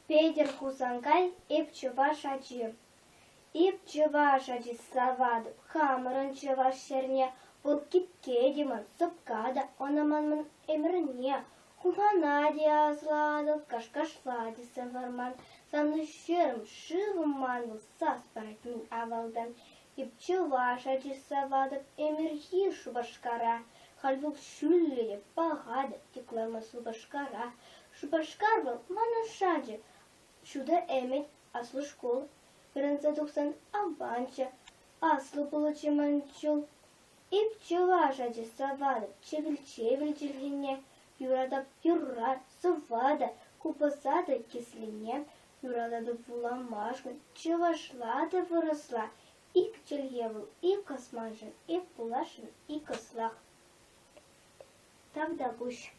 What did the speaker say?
Пейдер хусанкай ip чуваш ачи. Ip чуваш ачи савады, хамырын чуваш шерне, бұл кипке демін сыпкада, онаманмын эміріне. Хуманади азлады, кашкашлади саварман, самны шерім шывым мандыл саспарат мин авалдан. Ip чуваш ачи савады, эмірхи шубашкара, халвыл шүлледе бағады, теклармасыл башкара. Шубашкар был манашаджи, шуда эмет аслы школ, 190 аванча, аслы получи манчул. Ip чуваш ачи савады, чевіл челгене, юрада юрар, сывада, купасада кислине, юрада буламашкан, чувашлада выросла, ик челгевыл, и косманжын, и пулашын, и кослах. Тогда гуще.